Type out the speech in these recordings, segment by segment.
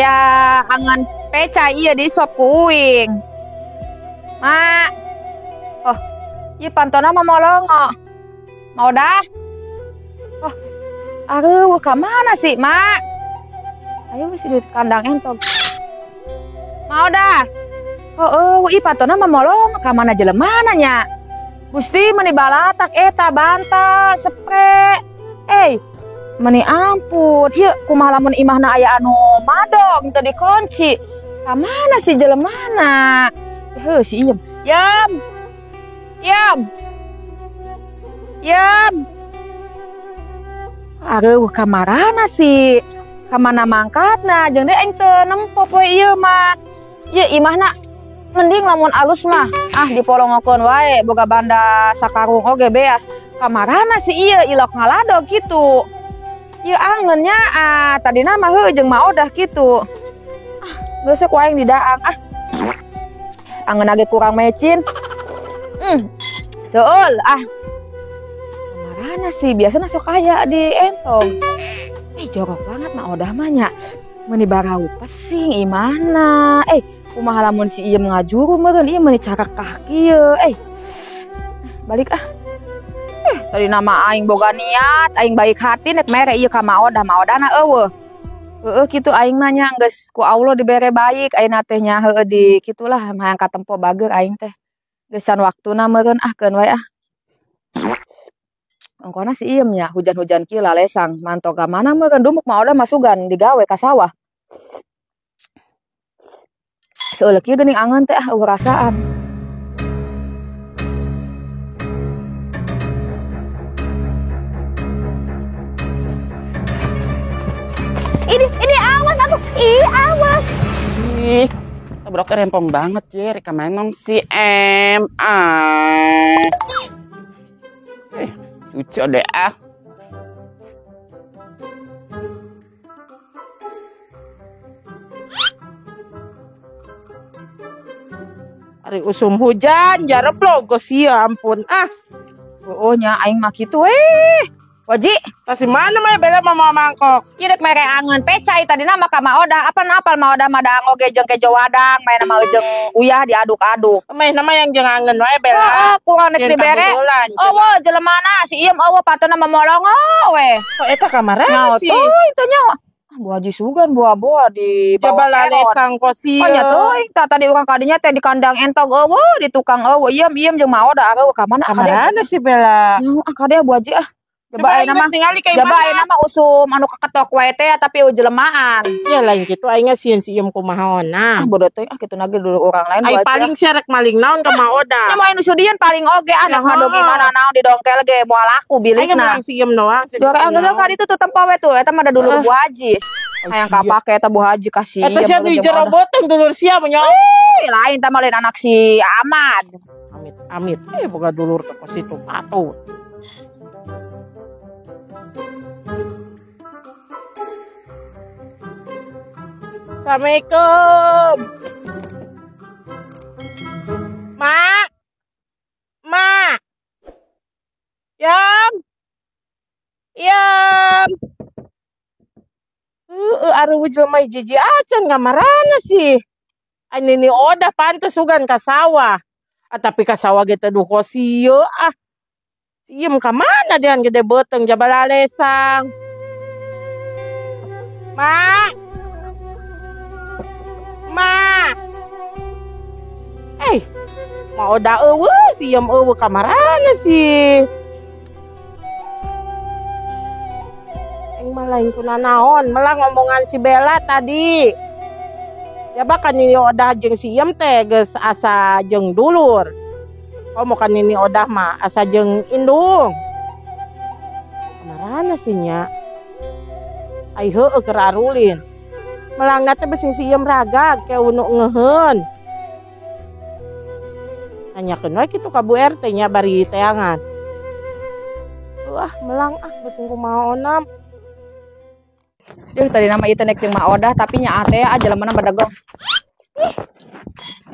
aya angan peca iya di sop kuing. Mak. Oh, ieu pantona mah molongo. Mau dah. Oh. Aduh, ka mana sih, Mak? Ayo wis di kandang entong. Mau dah. Ieu pantona mah molongo ka mana jelemana nya? Gusti meni balatak eta bantal, spre. Meni ampun, ieu kumaha lamun imahna aya anu madog teu dikunci. Ka mana si jelemana? Heuh si Iem. Yam. Aduh, kamarana sih? Kamana mangkatna? Jeung deui aing teu nempo poe ieu mah. Ieu imahna mending lamun alus mah dipolongokeun wae boga banda sakarung oge beas. Kamarana sih ieu ilok ngaladog kitu. Ieu angeunnya tadina mah heuh jeung maodah kitu. Geus ku aing didaang angeun age kurang mecin. Seul kamarana sih biasana sok aya di entong. Jorok banget maodah mah nya. Meuni barau pesing imahna. Kumaha lamun si Iem ngajuru meureun ieu meuni carak kaki kieu. Balik tadi nama aing boga niat, aing baik hati nek mere ieu ka maodana eueuh. Kitu aing nanya geus ku Allah dibere baik ayeuna teh nya di kitulah hayang katempo bager aing teh. Geusan waktuna meureun keun wae Engkona si Iem nya hujan-hujan kieu lalesang manto ka mana meureun dumuk maodah masugan digawe ka sawah. Seuleuk kieu geuning angeun teh eueuh rasaan. Ini awas atuh. Awas. Tabrak rempong banget, Jer. Ka manong si Em. Lucu deh Ari usum hujan, jarep logos ya ampun. Nya aing mah kitu Waji, tasi mana mah bela mama mangkok. Ieu rek mere angeun pecai tadina mah ka maodah. Apal maodah mah daang oge jeung kejo wadang, maena mah jeung uyah diaduk-aduk. Meh nama yang jeung angeun wae bela. Kurang nek dibere. Jelemana si Iem pantona mah molongo we. Eta kamarana sih. Itu nya. Bu Haji Sugan buah-buah di bawah lalesang kosi. Nya teuing tadi urang kadinya teh di kandang entong di tukang Iem jeung maodah ka mana? Kamarana sih bela. Kade Bu Haji Coba ayeuna mah usum anu kaketok wae teh tapi jelemaan. Ya lain kitu aing sieun si Iem kumahaonna. Bodoh teh kitu nage dulu urang lain ai paling syarak maling naon ka maodah. Nya mah anu sudian paling oge anak ngado gimana naon didongkel ge moal laku bilikna. Aing si Iem doang. Dore anggeus ka ditu tuh tempo we tuh eta mah da dulu Bu Haji. Hayang kapake eta Bu Haji kasih. Eta sia di jero boteng dulur sia nya. Lain tah mah lain anak si Ahmad. Amit. Boga dulur teh situ patut. Assalamualaikum. Mak. Yam. Aduh jelema hiji acan kamarana sih. Ini odah pantes sugan ka sawah. Tapi ka sawah ge teh duh kosi yeu Si Iem ka mana dean gede beuteung jabal lalesang. Mak. Mau da eueuh si Iem eueuh kamarana sih. Aing mah lain kunanaon, melah ngomongan si Bella tadi. Ya bahkan ini odah jeung si Iem teh geus asa jeung dulur. Mau kan ini odah mah asa jeung indung. Kamarana sih nya. Ai heueuh keur arulin. Melangna teh besing si Iem ragag ke unu ngeuheun. Nanyakeun wae kitu ka Bu RT nya bari teangan. Melang besing kumaha. Tadi nama itu nek jeung maodah tapi nya teh jelemana badagong.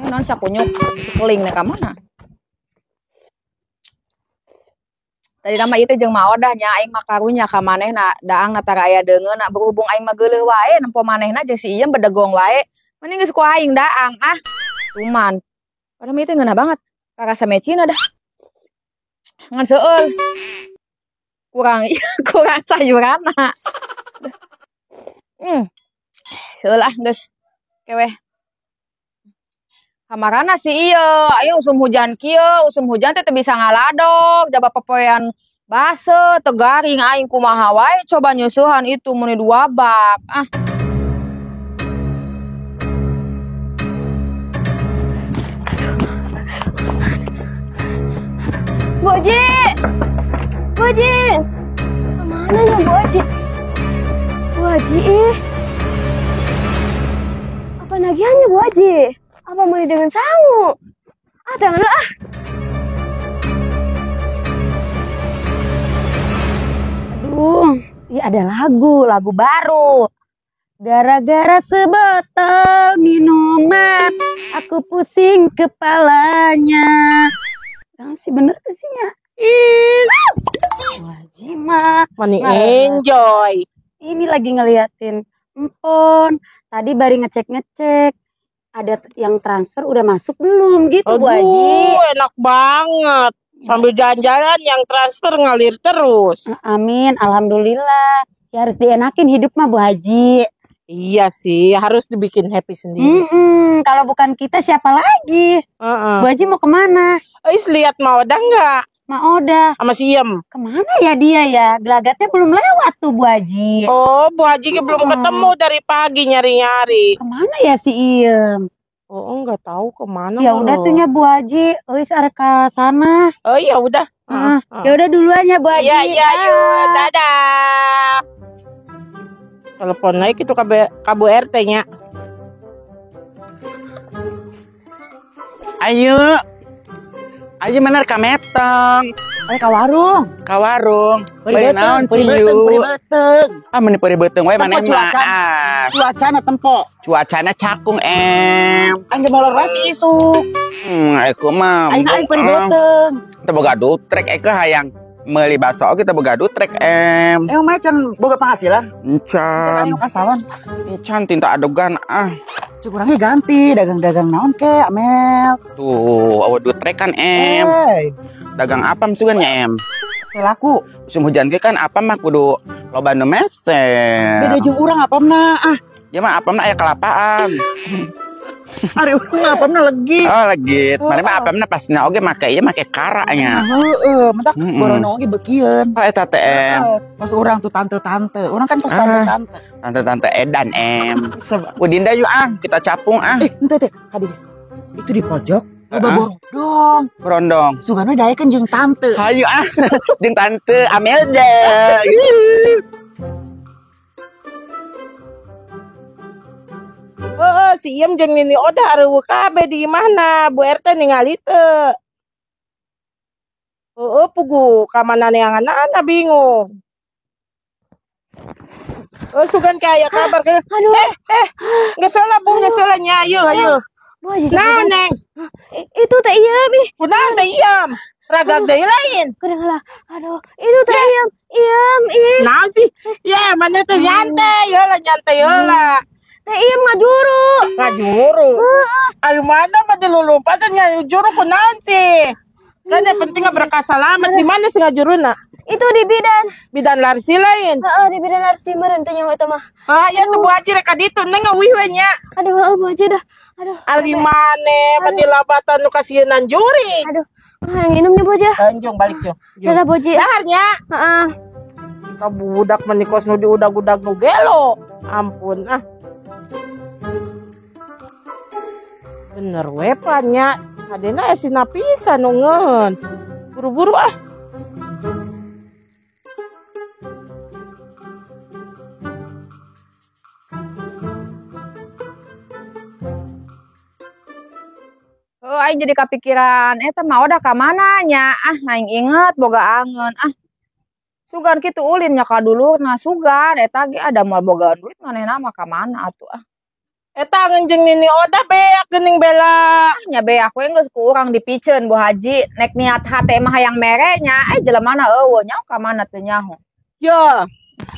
Naon sakunyuk keling nek ka mana? Tadi nama itu jeung maodahnya aing mah karunya ka manehna daang natara aya deungeun berhubung aing mah geuleuh wae nempo manehna jeung si Iem bedegong wae mending geus ku aing daang cuman padahal itu ngeunah banget karasa mecina dah ngan seueul kurang kurang sayuranna seueul geus keweh kamarana si ieu aya usum hujan kieu usum hujan teh bisa ngaladog jaba pepoean base teu garing aing kumaha wae coba nyusuhan itu muni 2 bak Bu Haji! Bu Haji! Kemana ya Bu Haji? Bu Haji apa nagihannya Bu Haji? Apa mau dengan sangu? Jangan lah. Aduh, ini ada lagu baru. Gara-gara sebotol minuman, aku pusing kepalanya. Yang sih bener tuh sih ya. Wajib mah. Mani enjoy. Ini lagi ngeliatin empon. Tadi baru ngecek. Ada yang transfer udah masuk belum gitu Bu Haji? Enak banget. Sambil jalan-jalan yang transfer ngalir terus. Amin, alhamdulillah. Ya harus dienakin hidup mah Bu Haji. Iya sih, harus dibikin happy sendiri. Kalau bukan kita siapa lagi? Bu Haji mau kemana? Lihat Maodah nggak? Maodah. Sama si Iem. Kemana ya dia ya? Gelagatnya belum lewat tuh Bu Haji. Oh, Bu Haji belum ketemu dari pagi nyari-nyari. Kemana ya si Iem? Oh, nggak tahu kemana. Ya udah tuh Bu Haji, wis arek ka sana. Oh ya udah. Ya udah duluan ya Bu Haji. Iya, yuk, dadah. Telepon naik itu kabu RT-nya. Ayo. Ayo bener ka metong. Ayo ka warung. Ka warung. Bari naon sih beuteng. Meni peri beuteng wae maneh mah. Cuacana tempo. Cuacana cakung em. Aing molor lagi isuk. Aku mah. Aing peri beuteng. Kita boga dutrek hayang meuli baso kita boga dutrek em. Emang macan boga penghasilan? Encan. Ayo kasawan. Encan tinta adogan Cukurangnya ganti dagang-dagang naon ke Amel. Tuh, awak dutrek kan em. Dagang apa sugannya em? Laku. Musim hujan ke kan apa mah kudu loba nu meser. Beda jeung urang apamna Ya mah apamna aya kelapaan. Ari urang apamna legit. Oh legit. Mane mah apamna pasna oge make ieu make karanya. Heeh, mentak borono oge beukieun. Oh eta teh em. Pas urang tuh tante-tante. Urang kan pas tante-tante. Tante-tante edan em. Udinda yuk kita capung Ente teh kadi itu di pojok loba borodong. Berondong. Sugana daekeun jeung tante. Hayu jeung tante Amelda. Si Iem jeung Nini Odah areueuh kabeh di mana? Bu RT ningali teu? Pugu ka mana neangan-ana bingung. Sugan kaya kabar ke. Aduh. Geus heula Bu, geus heula nya ayo. Bu Haji. Naon Neng? Itu teh Iem Kunaon teh Iem? Ragag deui lain. Kudengalah. Aduh, itu teh Iem Naon sih? Ya, mana teh nyantai heula. Teh Iem Ngajuru. Ari mana pada lulumpatan ngajuru kunaon sih? Kan yang penting berkah selamat. Di mana sih ngajuruna? Itu di bidan. Bidan larsi lain. Di bidan larsi meureun teh nyawa eta mah. Ya tuh Bu Haji rek ka ditu neng ngeuwih we nya. Aduh, Bu Haji dah. Aduh. Ari mane bade labatan nu kasieun juri. Aduh. Yang minumnya Bu Haji. Anjung balik yo. Dadah Bu Haji. Daharnya. Ka budak menikos nu diudag-udag nu gelo. Ampun Bener we nya. Adena esina pisan nu ngeun. Buru-buru aing jadi kepikiran eta mah udah ka mana nya aing inget boga angeun sugan kitu ulin nya ka dulurna sugan eta ge ada moal boga duit manehna mah ka mana atuh Eta ngenjeng Nini Oda beak geuning bela. Nya be aku yang geus kurang dipiceun Bu Haji. Nek niat hate mah hayang merenya, jelemana eueuh nya ka mana teu nyaho. Yo,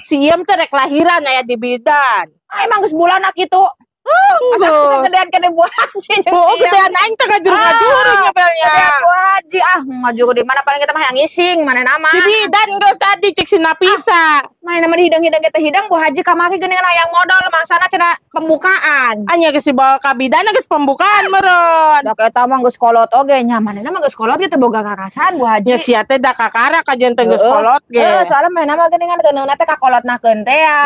si Iem teh rek lahiran aya di bidan. Emang geus bulana kitu. Asa kita gedean kene Bu Haji jeung Oh, ieu. gedean aing teh ngajur-ngajurung ya belnya. Gedean Bu Haji ngajur di mana paling kita mah yang ngising, mana nama. Di bidan geus tadi cek si Napisa. Mana nama hidang-hidang kita hidang Bu Haji kamari geuningan hayang modal mangsana cenah pembukaan. Anya geus dibawa ka bidan geus pembukaan meureun. Da eta mah geus kolot oge nya, manehna mah geus kolot ge teu boga karasan Bu Haji. Nya sia teh da kakara kajen teh geus kolot ge. Soalnya manehna mah geuningan keuneuhna teh kakolotnakeun teh ya.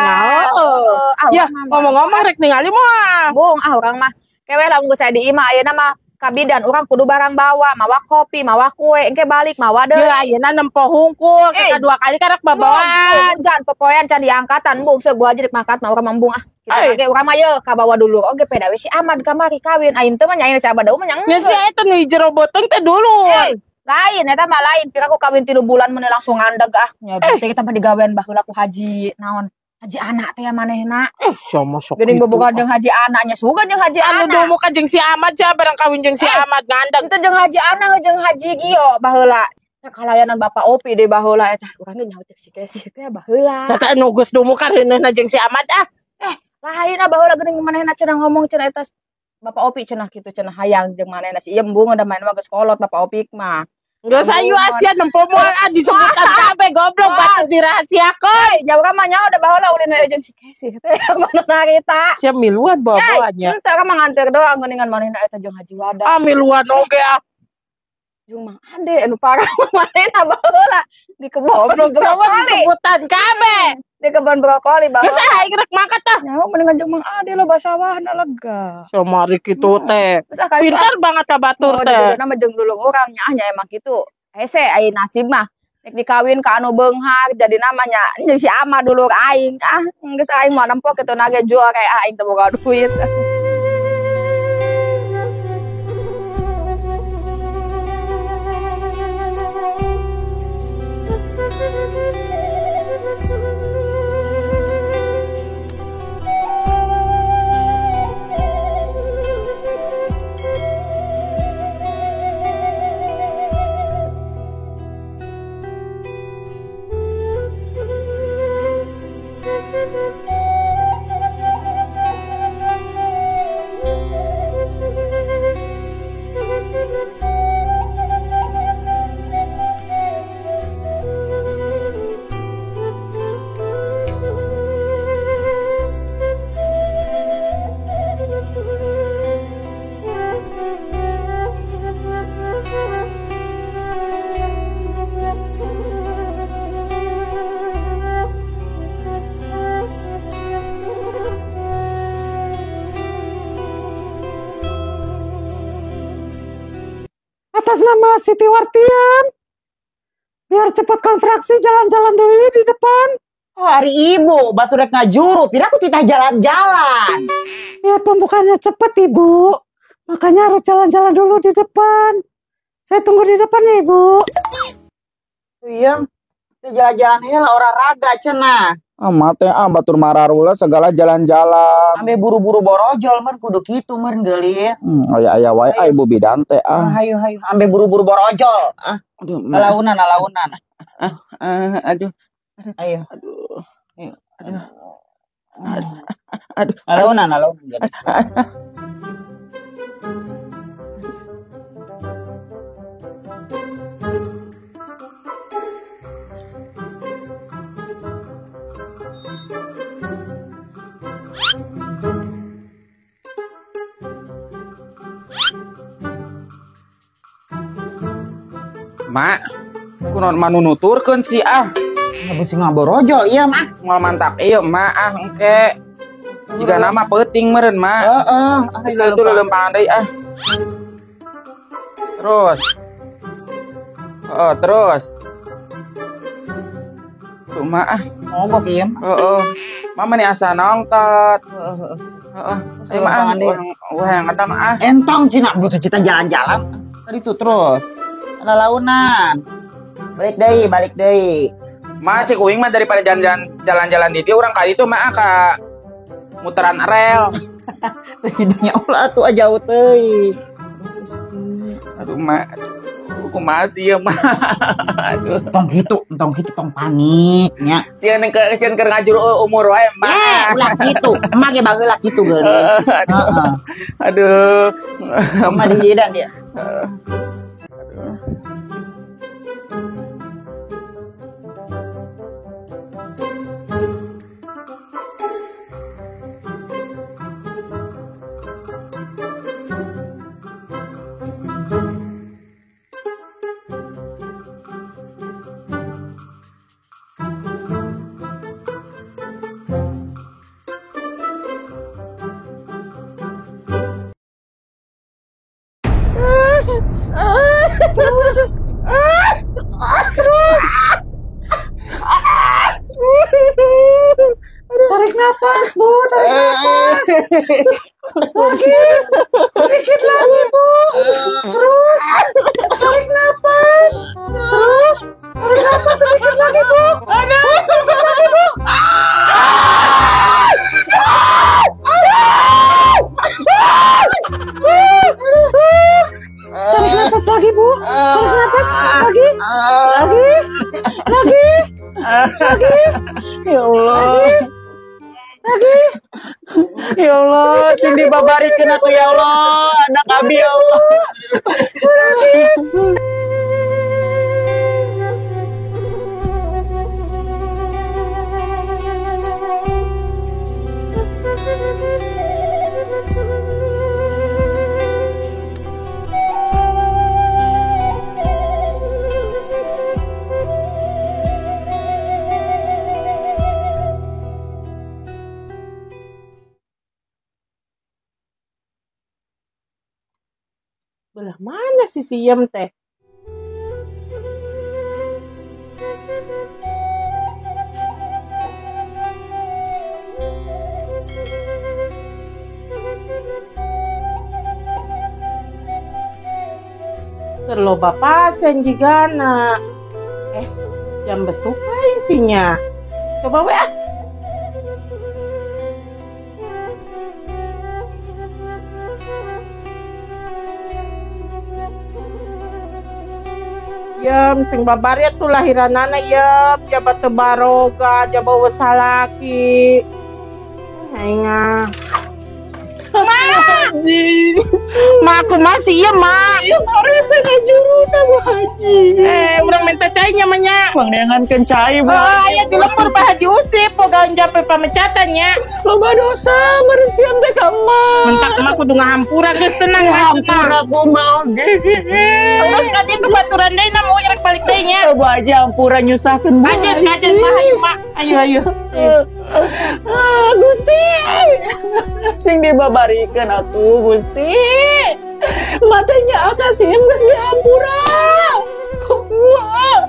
Ya, ngomong-ngomong rek ningali moal. Bung, urang mah kewe lamun geus aya di imah ayeuna mah kabidan urang kudu barang bawa, mawa kopi, mawa kue, engke balik mawa deui. Ya ayeuna nempo hungkul, kedua kali karek babawaan. Jangan popoean can diangkatan, Bung. Seug gua aja dik mangkat mah urang mambung Kita ge urang mah ye kabawa dulu. Oge peda we si Ahmad kamari kawin. Aing teh mah nyaina si Abah mah nyang. Ya si eta nu jero boteng teh dulu. Lain eta mah lain. Pira aku kawin 3 bulan meneh langsung ngandeg Nya berarti kita mah digawean baheula ku haji naon? Haji anak teh manehna. Sama sok. Geuning bobogan jeung haji anaknya suga jeung haji anu anak. dumu ka jeung si Ahmad sia bareng kawin jeung si Ahmad ngandeg. Itu jeung haji anak jeung haji Gio baheula. Nah, kalayanan Bapak Opi deh baheula eta. Urang ge nyaho cek si Kesi teh baheula. Sata anu geus dumu ka reuneuna jeung si Ahmad Lain baheula geuning manehna cenah ngomong cenah eta Bapak Opi cenah kitu cenah hayang jeung manehna si Iem Bung da main mah geus kolot Bapak Opi mah. Geus ayu Asia nempo moal disebutan kabeh goblok batu dirahasiakeun. Jauh mah nyaho da baheula ulin we jeung si Kesi teh mana narita. Sia miluan bawa-bawanya. Teu mah nganter doang geuningan manehna eta jeung Haji Wada. Miluan oge Jeung Mang Ade anu parah manehna baheula di kebon sama disebutan kabeh. Di kebon brokoli Geus baheula. aing rek mangkat tah. Nyaho mendingan jeung Mang Ade lo basawahna lega. Somari kitu teh. Pintar banget ka batur teh. Nama jeung dulung urang nya emang kitu. Hese ai nasib mah. Nek dikawin ka anu beunghar jadi namanya jeung si Ama dulur aing. Geus aing mah nempo kitu nage jual kayak aing teu boga duit. Atas nama Siti Wartian, biar cepat kontraksi jalan-jalan dulu di depan. Oh, hari ibu, batu rek ngajuru, pira aku titah jalan-jalan. Ya pembukaannya cepat ibu, makanya harus jalan-jalan dulu di depan. Saya tunggu di depan ya ibu. Iya, jalan-jalan hela olahraga cenah. Mate batur mararula segala jalan-jalan. Ambe buru-buru borojol man kudu kitu man geulis. Aya wae ibu bidan teh Hayu ambe buru-buru borojol. Aduh, Alaunan. aduh. Ayo. Aduh. Alaunan. Mak, kunaon manu nuturkeun si Habis ngaborojol iya mah. moal mantak ieu mak engke. Jika nama peuting meureun mak. Heeh. Geus kitu leuleumpangan deui Terus. Terus. Tuh mak Mogok ieu. Heeh. Mama nih asa nongtot. Heeh. Ayo mak yang ngadang Entong cina butuh cita jalan-jalan. Tadi tuh terus. Ada launan. Balik deui. Ma cek uing mah daripada jalan-jalan di dieu urang kali itu mah ka muteran rel. Hidungnya ulah tuh aja teuy. Aduh, Mak. Aku masih ya, Mak. Aduh. Tong gitu tong paniknya. Sian keur ngajur umur wae, Mak. Ulah gitu. Emak ge bageula kitu geulis. Heeh. Aduh. Emak dihidan dia. Tarik nafas, Bu. Tarik nafas. Lagi. Sedikit lagi, Bu. Terus. Tarik nafas. Terus. Tarik nafas sedikit lagi, Bu. Sedikit lagi, Bu. Tarik nafas lagi, Bu. Tarik nafas lagi. Lagi. Ya Allah. Lagi. Ya Allah, sing dibabarikeun atuh ya Allah, anak abi ya Allah. Belah mana si Siem teh? Terloba pasien juga nak. Jam besuka isinya. Coba we ah. Yem, sing babarya tuh lahiranana yem, jabat tebaroga, jabat wasalaki. Ainga. Haji. Ma, aku masih iya, Ma. Ya parese ngajuruna Bu Haji. Urang minta cainya manya. Bang neangankeun cai Bu. Oh, aya di lembur Pak Haji Usip, pogawan jape pamecatannya. Loba dosa meureun siam teh ka emak. Mentak emak kudu ngahampura, geus tenang, Hampura aku mau ge. Terus tadi itu baturan deui na mau rek balik deui nya. Bu Haji hampura nyusahkeun Bu Aja, Haji. Mah, ayo, Mak. Ayo. Gusti. Sing dibabarikeun atuh Gusti. Matanya akasiem geus dihampura. Kumaha?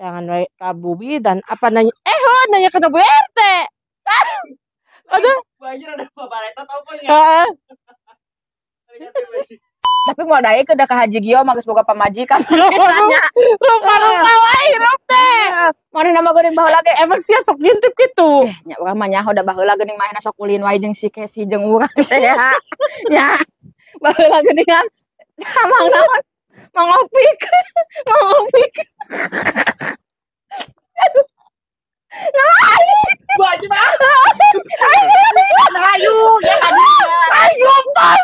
Jangan wae ka Bubi dan apa nanya? Nanya ke Bu RT. Aduh. Banjir ada babaleta tau apa ya? Heeh. Tapi mau daya ke ka Haji Gio magus boga pamajikan. Nanya. Rupa-rupa wae hirup teh. Mana nama geuning baheula ge? Emang sia sok ngintip gitu. Nya urang mah nyaho da baheula geuning mah sok ulin wae jeung si Kesi jeung urang teh ya. Nya baheula geuningan samang naon? Mang Opik. Mang Opik. Haji mah. Ayu, ya Ayo pas.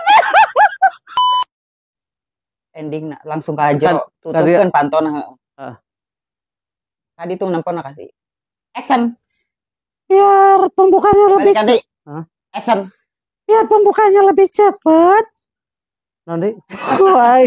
Ending langsung ka jero tutupkeun pantona heeh. Tadi tuh nampona kasih. Action. Biar pembukaannya lebih Balikan deui. Action. biar pembukaannya lebih cepat. Nanti. Wah.